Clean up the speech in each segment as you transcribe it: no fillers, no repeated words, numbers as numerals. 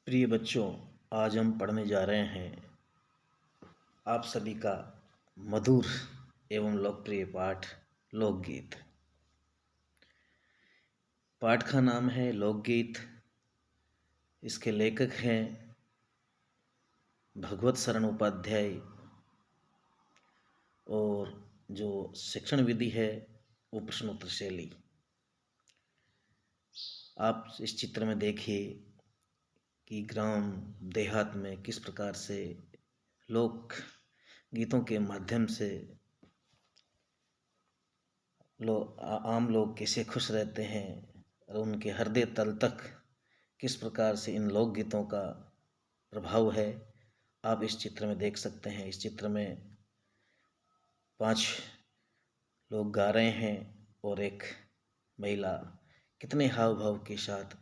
प्रिय बच्चों, आज हम पढ़ने जा रहे हैं आप सभी का मधुर एवं लोकप्रिय पाठ लोकगीत। पाठ का नाम है लोकगीत। इसके लेखक हैं भगवत शरण उपाध्याय और जो शिक्षण विधि है वो प्रश्नोत्तर शैली। आप इस चित्र में देखिए कि ग्राम देहात में किस प्रकार से लोक गीतों के माध्यम से आम लोग कैसे खुश रहते हैं और उनके हृदय तल तक किस प्रकार से इन लोकगीतों का प्रभाव है, आप इस चित्र में देख सकते हैं। इस चित्र में 5 लोग गा रहे हैं और एक महिला कितने हाव भाव के साथ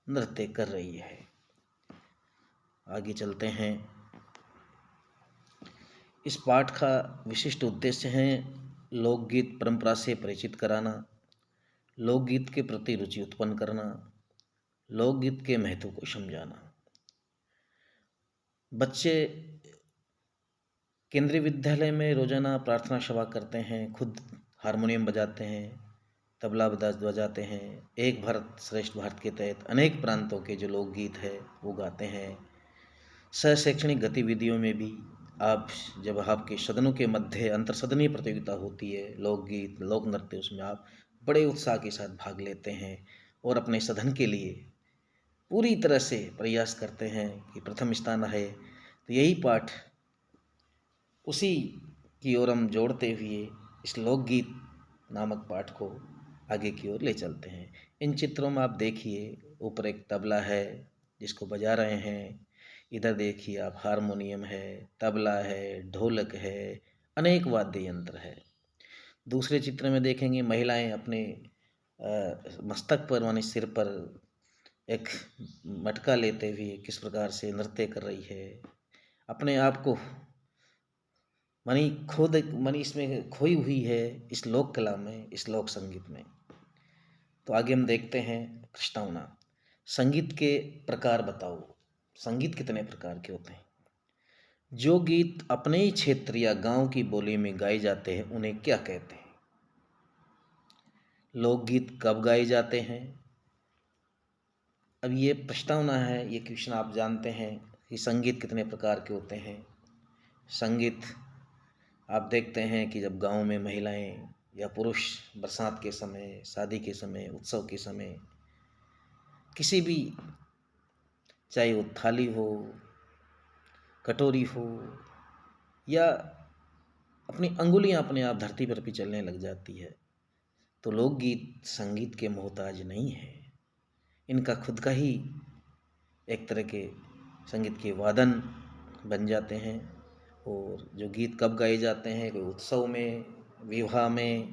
नृत्य कर रही है। आगे चलते हैं। इस पाठ का विशिष्ट उद्देश्य है लोकगीत परंपरा से परिचित कराना, लोकगीत के प्रति रुचि उत्पन्न करना, लोकगीत के महत्व को समझाना। बच्चे केंद्रीय विद्यालय में रोजाना प्रार्थना सभा करते हैं, खुद हारमोनियम बजाते हैं, तबला बजाते हैं। एक भारत श्रेष्ठ भारत के तहत अनेक प्रांतों के जो लोकगीत है वो गाते हैं। सह शैक्षणिक गतिविधियों में भी आप जब आपके सदनों के मध्य अंतर सदनीय प्रतियोगिता होती है लोकगीत लोक नृत्य, उसमें आप बड़े उत्साह के साथ भाग लेते हैं और अपने सदन के लिए पूरी तरह से प्रयास करते हैं कि प्रथम स्थान आए। तो यही पाठ उसी की ओर हम जोड़ते हुए इस लोकगीत नामक पाठ को आगे की ओर ले चलते हैं। इन चित्रों में आप देखिए, ऊपर एक तबला है जिसको बजा रहे हैं, इधर देखिए आप हारमोनियम है, तबला है, ढोलक है, अनेक वाद्य यंत्र है। दूसरे चित्र में देखेंगे महिलाएं अपने मस्तक पर माने सिर पर एक मटका लेते हुए किस प्रकार से नृत्य कर रही है, अपने आप को मनी इसमें खोई हुई है इस लोक कला में, इस लोक संगीत में। तो आगे हम देखते हैं प्रस्तावना। संगीत के प्रकार बताओ। संगीत कितने प्रकार के होते हैं? जो गीत अपने ही क्षेत्र या गांव की बोली में गाए जाते हैं उन्हें क्या कहते हैं? लोकगीत कब गाए जाते हैं? अब ये प्रस्तावना है, ये क्वेश्चन आप जानते हैं कि संगीत कितने प्रकार के होते हैं। संगीत आप देखते हैं कि जब गांव में महिलाएं या पुरुष बरसात के समय, शादी के समय, उत्सव के समय, किसी भी, चाहे वो थाली हो, कटोरी हो, या अपनी अंगुलियां अपने आप धरती पर भी चलने लग जाती है, तो लोकगीत संगीत के मोहताज नहीं है। इनका खुद का ही एक तरह के संगीत के वादन बन जाते हैं। और जो गीत कब गाए जाते हैं, कोई उत्सव में, विवाह में,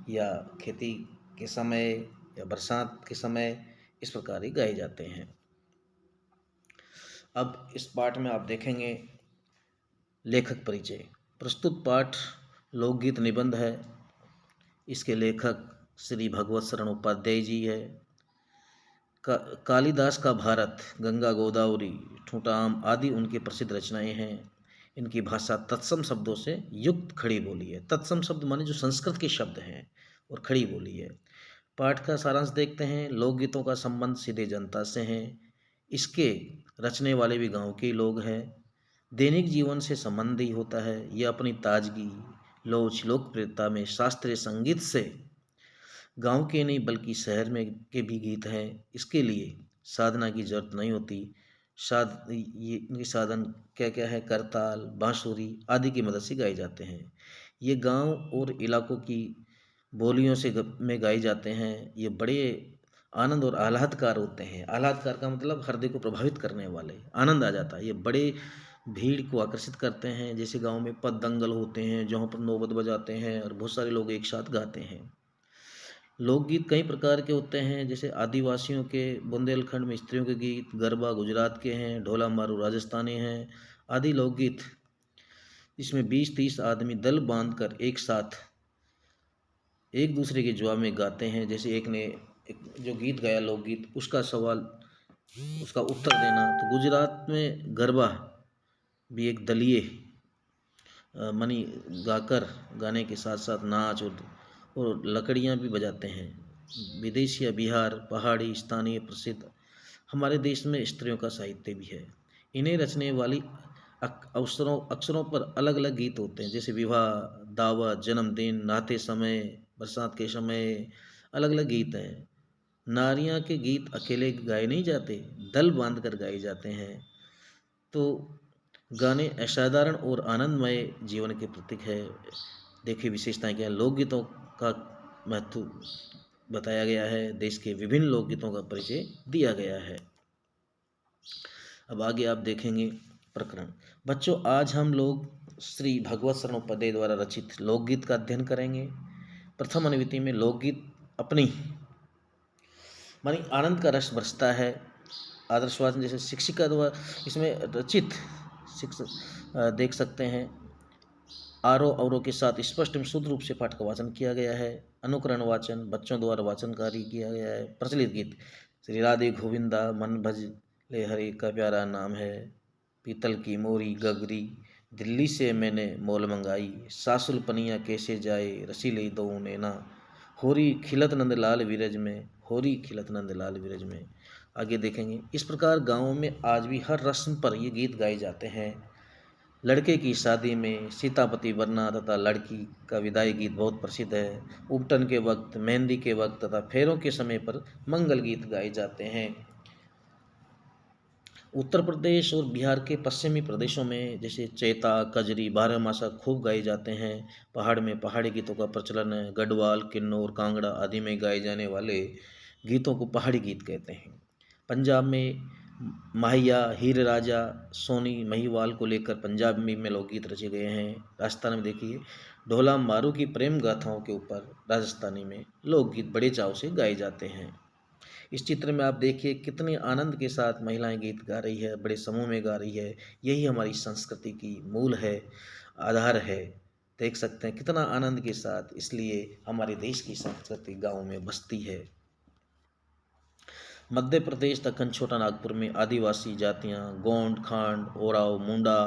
या खेती के समय, या बरसात के समय, इस प्रकार ही गाए जाते हैं। अब इस पाठ में आप देखेंगे लेखक परिचय। प्रस्तुत पाठ लोकगीत निबंध है। इसके लेखक श्री भगवत शरण उपाध्याय जी है। कालिदास का भारत, गंगा गोदावरी, ठूंठा आम आदि उनकी प्रसिद्ध रचनाएं हैं। इनकी भाषा तत्सम शब्दों से युक्त खड़ी बोली है। तत्सम शब्द माने जो संस्कृत के शब्द हैं, और खड़ी बोली है। पाठ का सारांश देखते हैं। लोकगीतों का संबंध सीधे जनता से है। इसके रचने वाले भी गांव के लोग हैं। दैनिक जीवन से संबंध ही होता है। यह अपनी ताजगी, लोच, लोकप्रियता में शास्त्रीय संगीत से गांव के नहीं बल्कि शहर में के भी गीत हैं। इसके लिए साधना की जरूरत नहीं होती। ये साधन क्या क्या है? करताल, बांसुरी आदि की मदद से गाए जाते हैं। ये गांव और इलाकों की बोलियों से में गाए जाते हैं। ये बड़े आनंद और आह्लादकार होते हैं। आह्लादकार का मतलब हृदय को प्रभावित करने वाले, आनंद आ जाता है। ये बड़े भीड़ को आकर्षित करते हैं। जैसे गांव में पद दंगल होते हैं जहाँ पर नौबत बजाते हैं और बहुत सारे लोग एक साथ गाते हैं। लोकगीत कई प्रकार के होते हैं, जैसे आदिवासियों के बुंदेलखंड में स्त्रियों के गीत, गरबा गुजरात के हैं, ढोला मारू राजस्थानी हैं आदि लोकगीत। इसमें 20-30 आदमी दल बांधकर एक साथ एक दूसरे के जवाब में गाते हैं। जैसे एक ने जो गीत गाया लोकगीत, उसका सवाल उसका उत्तर देना। तो गुजरात में गरबा भी एक दलीय मनी गाकर, गाने के साथ साथ नाच और लकड़ियाँ भी बजाते हैं। विदेशी या बिहार पहाड़ी स्थानीय प्रसिद्ध हमारे देश में स्त्रियों का साहित्य भी है। इन्हें रचने वाली अवसरों पर अलग अलग गीत होते हैं, जैसे विवाह, दावत, जन्मदिन, नहाते समय, बरसात के समय, अलग अलग गीत हैं। नारियां के गीत अकेले गाए नहीं जाते, दल बांध कर गाए जाते हैं। तो गाने असाधारण और आनंदमय जीवन के प्रतीक है। देखिए विशेषताएं क्या हैं। लोकगीतों का महत्व बताया गया है, देश के विभिन्न लोकगीतों का परिचय दिया गया है। अब आगे आप देखेंगे प्रकरण। बच्चों, आज हम लोग श्री भगवत शरणोपाध्याय द्वारा रचित लोकगीत का अध्ययन करेंगे। प्रथम अनुवृत्ति में लोकगीत अपनी मानी आनंद का रस बरसता है। आदर्शवाचन जैसे शिक्षिका द्वारा इसमें रचित देख सकते हैं। आरोह अवरोह के साथ स्पष्ट एवं शुद्ध रूप से पाठ का वाचन किया गया है। अनुकरण वाचन बच्चों द्वारा वाचन कार्य किया गया है। प्रचलित गीत श्री राधे गोविंदा, मन भज ले हरे का प्यारा नाम है, पीतल की मोरी गगरी, दिल्ली से मैंने मोल मंगाई, सासुल पनिया कैसे जाए, रसीले दो नैना, होरी खिलत नंद लाल विरज में, होरी खिलत नंद लाल विरज में। आगे देखेंगे। इस प्रकार गाँवों में आज भी हर रस्म पर ये गीत गाए जाते हैं। लड़के की शादी में सीतापति वरना तथा लड़की का विदाई गीत बहुत प्रसिद्ध है। उपटन के वक्त, मेहंदी के वक्त तथा फेरों के समय पर मंगल गीत गाए जाते हैं। उत्तर प्रदेश और बिहार के पश्चिमी प्रदेशों में जैसे चैता, कजरी, बारहमासा खूब गाए जाते हैं। पहाड़ में पहाड़ी गीतों का प्रचलन है। गढ़वाल, किन्नौर, कांगड़ा आदि में गाए जाने वाले गीतों को पहाड़ी गीत कहते हैं। पंजाब में माहिया, हीर राजा, सोनी, महिवाल को लेकर पंजाबी में लोकगीत रचे गए हैं। राजस्थान में देखिए ढोला मारू की प्रेम गाथाओं के ऊपर राजस्थानी में लोकगीत बड़े चाव से गाए जाते हैं। इस चित्र में आप देखिए कितने आनंद के साथ महिलाएं गीत गा रही है, बड़े समूह में गा रही है। यही हमारी संस्कृति की मूल है, आधार है। देख सकते हैं कितना आनंद के साथ, इसलिए हमारे देश की संस्कृति गाँव में बसती है। मध्य प्रदेश दक्कन छोटा नागपुर में आदिवासी जातियां गोंड, खांड, ओराव, मुंडा,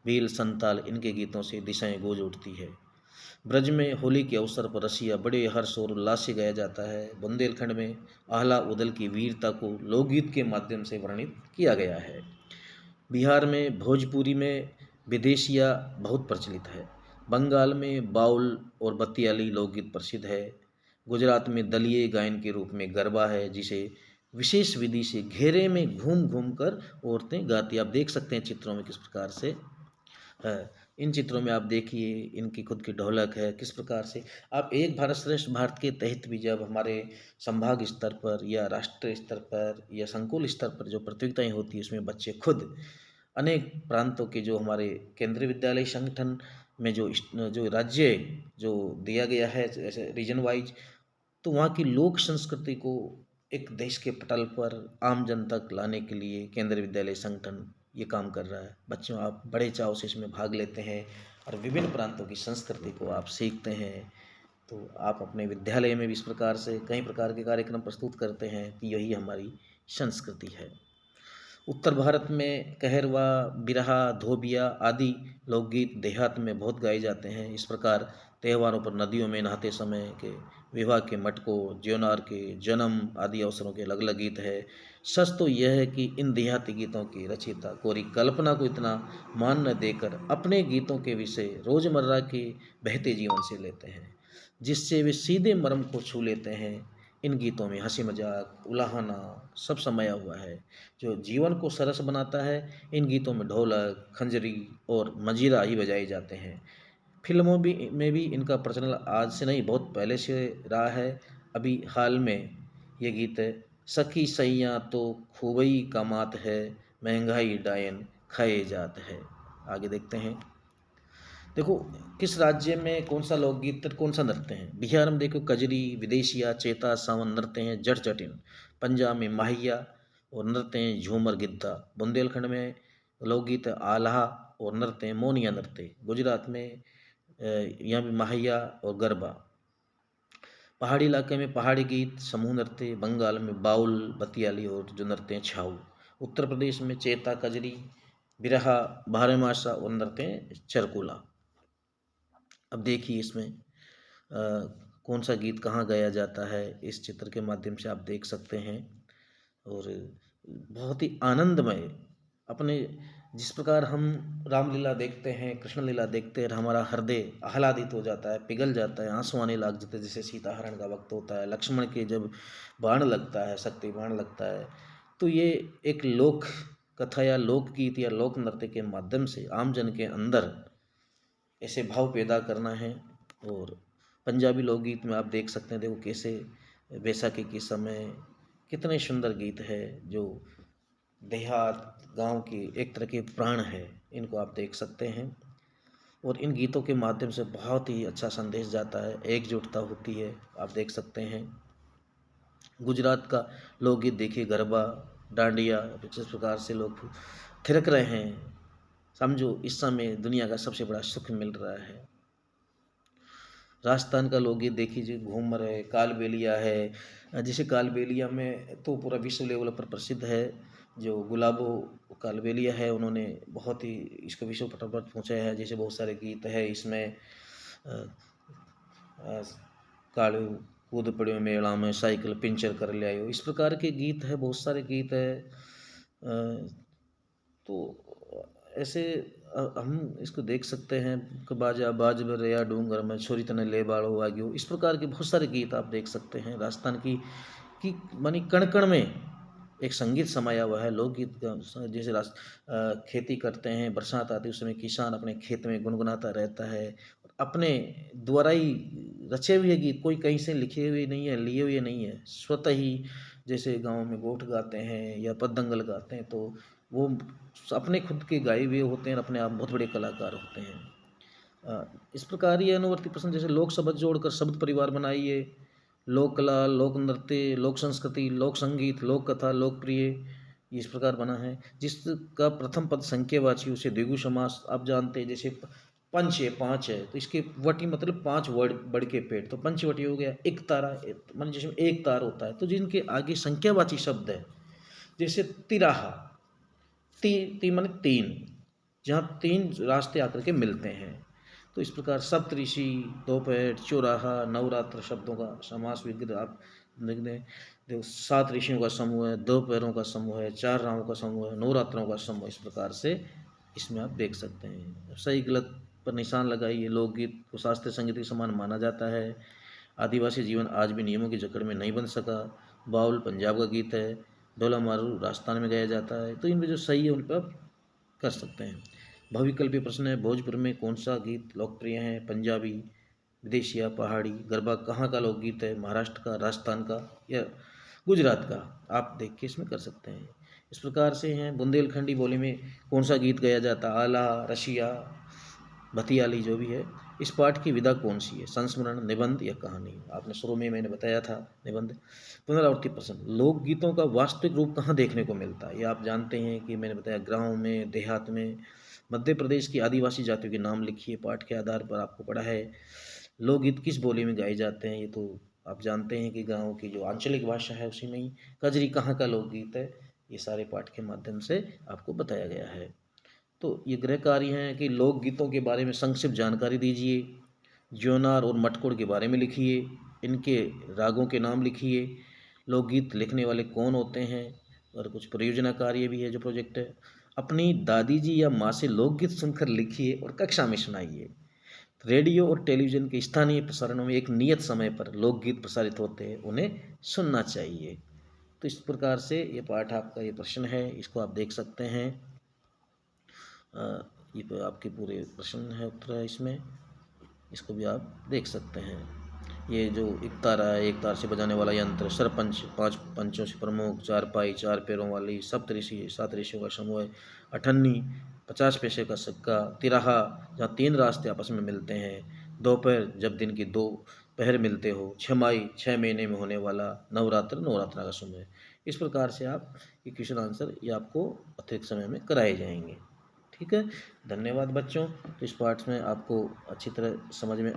भील, संताल इनके गीतों से दिशाएं गूंज उठती है। ब्रज में होली के अवसर पर रसिया बड़े हर्ष और उल्लास से गाया जाता है। बुंदेलखंड में आहला उदल की वीरता को लोकगीत के माध्यम से वर्णित किया गया है। बिहार में भोजपुरी में विदेशिया बहुत प्रचलित है। बंगाल में बाउल और बतियाली लोकगीत प्रसिद्ध है। गुजरात में दलीय गायन के रूप में गरबा है, जिसे विशेष विधि से घेरे में घूम घूम कर औरतें गाती। आप देख सकते हैं चित्रों में किस प्रकार से है। इन चित्रों में आप देखिए इनकी खुद की ढोलक है, किस प्रकार से। आप एक भारत श्रेष्ठ भारत के तहत भी जब हमारे संभाग स्तर पर या राष्ट्रीय स्तर पर या संकुल स्तर पर जो प्रतियोगिताएं होती है, उसमें बच्चे खुद अनेक प्रांतों के जो हमारे केंद्रीय विद्यालय संगठन में जो राज्य जो दिया गया है जैसे रीजन वाइज, तो वहाँ की लोक संस्कृति को एक देश के पटल पर आम जन तक लाने के लिए केंद्रीय विद्यालय संगठन ये काम कर रहा है। बच्चों, आप बड़े चाव से इसमें भाग लेते हैं और विभिन्न प्रांतों की संस्कृति को आप सीखते हैं। तो आप अपने विद्यालय में भी इस प्रकार से कई प्रकार के कार्यक्रम प्रस्तुत करते हैं, कि यही हमारी संस्कृति है। उत्तर भारत में कहरवा, बिरहा, धोबिया आदि लोकगीत देहात में बहुत गाए जाते हैं। इस प्रकार त्योहारों पर नदियों में नहाते समय के, विवाह के मटकों, ज्योनार के, जन्म आदि अवसरों के अलग अलग गीत है। सच तो यह है कि इन देहाती गीतों की रचयिता कोरी कल्पना को इतना मान न देकर अपने गीतों के विषय रोजमर्रा के बहते जीवन से लेते हैं, जिससे वे सीधे मर्म को छू लेते हैं। इन गीतों में हंसी मजाक, उलाहना सब समाया हुआ है, जो जीवन को सरस बनाता है। इन गीतों में ढोलक, खंजरी और मजीरा ही बजाए जाते हैं। फिल्मों में भी इनका प्रचलन आज से नहीं, बहुत पहले से रहा है। अभी हाल में ये गीत है, सखी सैया तो खूबई कमात है, महंगाई डायन खाए जात है। आगे देखते हैं। देखो किस राज्य में कौन सा लोकगीत कौन सा नृत्य है। बिहार में देखो कजरी, विदेशिया, चेता, सावन नृत्य हैं जट जटिन। पंजाब में माहिया और नृत्य हैं झूमर गिद्दा। बुंदेलखंड में लोकगीत है आल्हा और नृत्य हैं मोनिया नृत्य। गुजरात में यहाँ भी माहिया और गरबा। पहाड़ी इलाके में पहाड़ी गीत, समूह नृत्य। बंगाल में बाउल, बतियाली और जो नृत्य हैं छाऊ। उत्तर प्रदेश में चेता, कजरी, बिरहा, बारहमासा और नृत्य चरकुला। अब देखिए इसमें कौन सा गीत कहाँ गाया जाता है, इस चित्र के माध्यम से आप देख सकते हैं। और बहुत ही आनंदमय अपने, जिस प्रकार हम रामलीला देखते हैं, कृष्ण लीला देखते हैं, हमारा हृदय आह्लादित हो जाता है, पिघल जाता है, आंसू आने लग जाते हैं। जैसे सीता हरण का वक्त होता है, लक्ष्मण के जब बाण लगता है, शक्ति बाण लगता है, तो ये एक लोक कथा या लोकगीत या लोक नृत्य के माध्यम से आमजन के अंदर ऐसे भाव पैदा करना है। और पंजाबी लोकगीत में आप देख सकते हैं, देखो कैसे बैसाखी के समय कितने सुंदर गीत है, जो देहात गांव की एक तरह के प्राण है, इनको आप देख सकते हैं। और इन गीतों के माध्यम से बहुत ही अच्छा संदेश जाता है, एकजुटता होती है, आप देख सकते हैं। गुजरात का लोकगीत देखिए, गरबा, डांडिया, जिस प्रकार से लोग थिरक रहे हैं, समझो इस समय दुनिया का सबसे बड़ा सुख मिल रहा है। राजस्थान का लोकगीत देखिए, घूमर है, कालबेलिया है। जैसे कालबेलिया में तो पूरा विश्व लेवल पर प्रसिद्ध है, जो गुलाबो कालबेलिया है, उन्होंने बहुत ही इसको विश्व पटल पर पहुँचाया है। जैसे बहुत सारे गीत है इसमें, कालू कूद पड़ियो मेला में, साइकिल पंचर कर ले आयो, इस प्रकार के गीत है, बहुत सारे गीत है। तो ऐसे हम इसको देख सकते हैं कि बाजा बाज बरया डूंगर में, छोरी तने ले बाड़ो आ गयो, इस प्रकार के बहुत सारे गीत आप देख सकते हैं। राजस्थान की मानी कण कण में एक संगीत समाया हुआ है लोकगीत का। जैसे खेती करते हैं, बरसात आती है, उस समय किसान अपने खेत में गुनगुनाता रहता है, अपने द्वारा ही रचे हुए गीत, कोई कहीं से लिखे हुए नहीं है, लिए हुए नहीं है, स्वतः ही। जैसे गाँव में गोठ गाते हैं या पद्दंगल गाते हैं, तो वो अपने खुद के गाए हुए होते हैं, अपने आप बहुत बड़े कलाकार होते हैं। इस प्रकार ये अनुवर्ती प्रश्न, जैसे लोक शब्द जोड़कर शब्द परिवार बनाइए, लोक कला, लोक नृत्य, लोक संस्कृति, लोक संगीत, लोक कथा, लोकप्रिय, इस प्रकार बना है। जिसका प्रथम पद संख्यावाची, उसे द्विगु समास आप जानते हैं। जैसे पंच है, पाँच है, तो इसके वटी मतलब पांच वर्ड बढ़ के पेट, तो पंचवटी हो गया। एक तारा मान जिसमें एक तार होता है, तो जिनके आगे संख्यावाची शब्द है, जैसे तिराहा, ती माने तीन, जहाँ तीन रास्ते आकर के मिलते हैं। तो इस प्रकार सप्तऋषि, दोपहर, चौराहा, नवरात्र शब्दों का समास विग्रह आप देख दें। देखो, 7 ऋषियों का समूह है, 2 पैरों का समूह है, 4 राहों का समूह है, नवरात्रों का समूह, इस प्रकार से इसमें आप देख सकते हैं। सही गलत पर निशान लगाइए। लोकगीत को शास्त्रीय संगीत के समान माना जाता है। आदिवासी जीवन आज भी नियमों की जकड़ में नहीं बन सका। बाउल पंजाब का गीत है, ढोला मारू राजस्थान में गाया जाता है। तो इनमें जो सही है उन पर आप कर सकते हैं। भविकल्पी प्रश्न है, भोजपुर में कौन सा गीत लोकप्रिय है? पंजाबी, विदेशी या पहाड़ी? गरबा कहाँ का लोकगीत है? महाराष्ट्र का, राजस्थान का या गुजरात का? आप देख के इसमें कर सकते हैं। इस प्रकार से हैं। बुंदेलखंडी बोली में कौन सा गीत गाया जाता? आला, रशिया, भतियाली, जो भी है। इस पाठ की विधा कौन सी है? संस्मरण, निबंध या कहानी? आपने शुरू में मैंने बताया था निबंध। पुनरावृत्ति प्रश्न, लोकगीतों का वास्तविक रूप कहाँ देखने को मिलता है? ये आप जानते हैं कि मैंने बताया, गाँव में, देहात में। मध्य प्रदेश की आदिवासी जातियों के नाम लिखिए, पाठ के आधार पर आपको पढ़ा है। लोकगीत किस बोली में गाए जाते हैं? ये तो आप जानते हैं कि गाँव की जो आंचलिक भाषा है उसी में ही। कजरी कहाँ का लोकगीत है? ये सारे पाठ के माध्यम से आपको बताया गया है। तो ये गृह कार्य हैं कि लोकगीतों के बारे में संक्षिप्त जानकारी दीजिए, ज्योनार और मटकोड़ के बारे में लिखिए, इनके रागों के नाम लिखिए, लोकगीत लिखने वाले कौन होते हैं, और कुछ परियोजना कार्य भी है जो प्रोजेक्ट है। अपनी दादी जी या माँ से लोकगीत सुनकर लिखिए और कक्षा में सुनाइए। रेडियो और टेलीविज़न के स्थानीय प्रसारणों में एक नियत समय पर लोकगीत प्रसारित होते हैं, उन्हें सुनना चाहिए। तो इस प्रकार से ये पाठ आपका ये प्रश्न है, इसको आप देख सकते हैं। ये आपके पूरे प्रश्न है, उत्तर है इसमें, इसको भी आप देख सकते हैं। ये जो एक तारा है, एक तार से बजाने वाला यंत्र, सरपंच, 5 पंचों से प्रमुख, चारपाई, 4 पैरों वाली, सप्तऋषि, 7 ऋषियों का समूह है, अठन्नी, 50 पैसे का सिक्का, तिराहा, जहाँ 3 रास्ते आपस में मिलते हैं, दोपहर, जब दिन की 2 पहर मिलते हो, छमाही, 6 महीने में होने वाला, नवरात्र, नवरात्रा का समय है। इस प्रकार से आप ये क्वेश्चन आंसर ये आपको अतिरिक्त समय में कराए जाएंगे। ठीक है, धन्यवाद बच्चों। तो इस पाठ में आपको अच्छी तरह समझ में